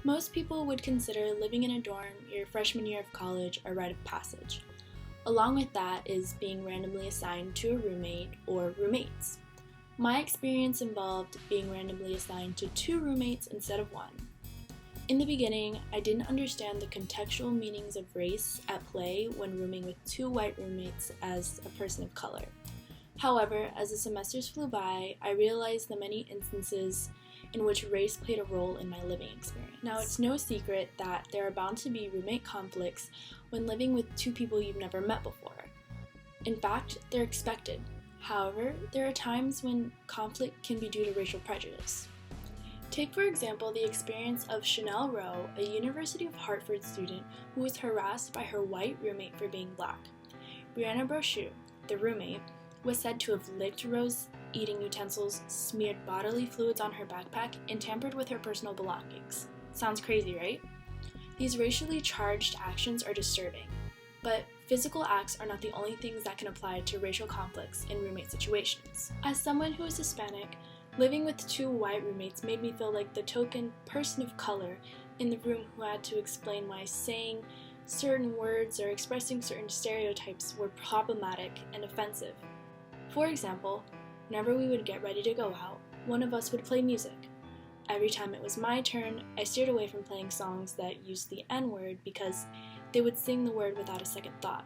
Most people would consider living in a dorm your freshman year of college a rite of passage. Along with that is being randomly assigned to a roommate or roommates. My experience involved being randomly assigned to 2 roommates instead of 1. In the beginning, I didn't understand the contextual meanings of race at play when rooming with 2 white roommates as a person of color. However, as the semesters flew by, I realized the many instances in which race played a role in my living experience. Now, it's no secret that there are bound to be roommate conflicts when living with 2 people you've never met before. In fact, they're expected. However, there are times when conflict can be due to racial prejudice. Take, for example, the experience of Chanel Rowe, a University of Hartford student who was harassed by her white roommate for being black. Brianna Brochu, the roommate, was said to have licked Rowe's eating utensils, smeared bodily fluids on her backpack, and tampered with her personal belongings. Sounds crazy, right? These racially charged actions are disturbing, but physical acts are not the only things that can apply to racial conflicts in roommate situations. As someone who is Hispanic, living with 2 white roommates made me feel like the token person of color in the room who had to explain why saying certain words or expressing certain stereotypes were problematic and offensive. For example, whenever we would get ready to go out, one of us would play music. Every time it was my turn, I steered away from playing songs that used the N-word because they would sing the word without a second thought.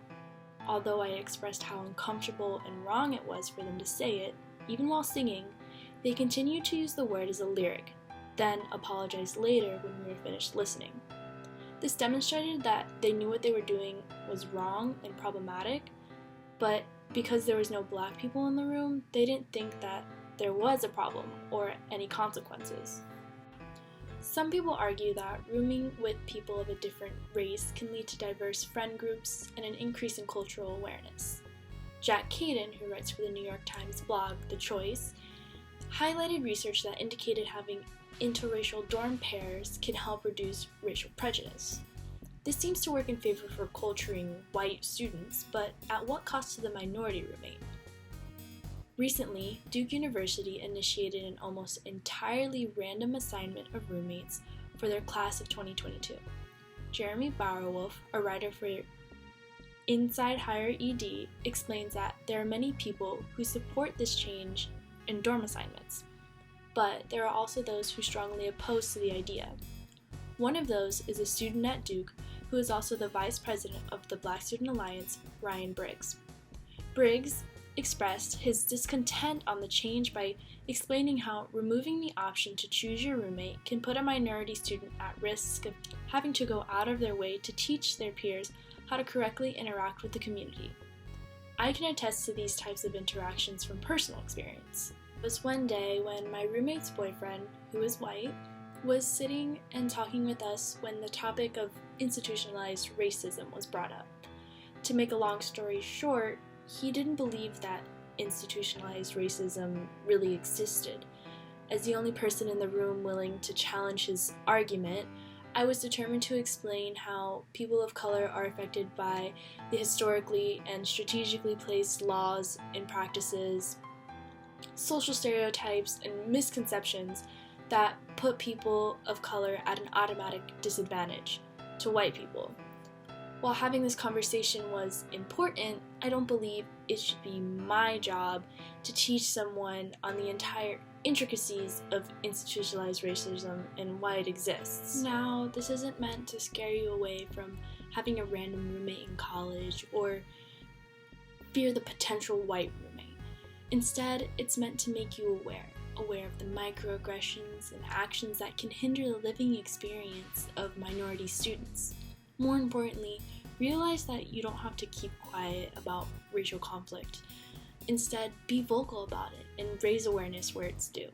Although I expressed how uncomfortable and wrong it was for them to say it, even while singing, they continued to use the word as a lyric, then apologized later when we were finished listening. This demonstrated that they knew what they were doing was wrong and problematic, but because there was no black people in the room, they didn't think that there was a problem or any consequences. Some people argue that rooming with people of a different race can lead to diverse friend groups and an increase in cultural awareness. Jack Caden, who writes for the New York Times blog The Choice, highlighted research that indicated having interracial dorm pairs can help reduce racial prejudice. This seems to work in favor for culturing white students, but at what cost to the minority roommate? Recently, Duke University initiated an almost entirely random assignment of roommates for their class of 2022. Jeremy Bowerwolf, a writer for Inside Higher ED, explains that there are many people who support this change in dorm assignments, but there are also those who strongly oppose to the idea. One of those is a student at Duke who is also the vice president of the Black Student Alliance, Ryan Briggs. Briggs expressed his discontent on the change by explaining how removing the option to choose your roommate can put a minority student at risk of having to go out of their way to teach their peers how to correctly interact with the community. I can attest to these types of interactions from personal experience. It was one day when my roommate's boyfriend, who is white, was sitting and talking with us when the topic of institutionalized racism was brought up. To make a long story short, he didn't believe that institutionalized racism really existed. As the only person in the room willing to challenge his argument, I was determined to explain how people of color are affected by the historically and strategically placed laws and practices, social stereotypes, and misconceptions that put people of color at an automatic disadvantage to white people. While having this conversation was important, I don't believe it should be my job to teach someone on the entire intricacies of institutionalized racism and why it exists. Now, this isn't meant to scare you away from having a random roommate in college or fear the potential white roommate. Instead, it's meant to make you aware of the microaggressions and actions that can hinder the living experience of minority students. More importantly, realize that you don't have to keep quiet about racial conflict. Instead, be vocal about it and raise awareness where it's due.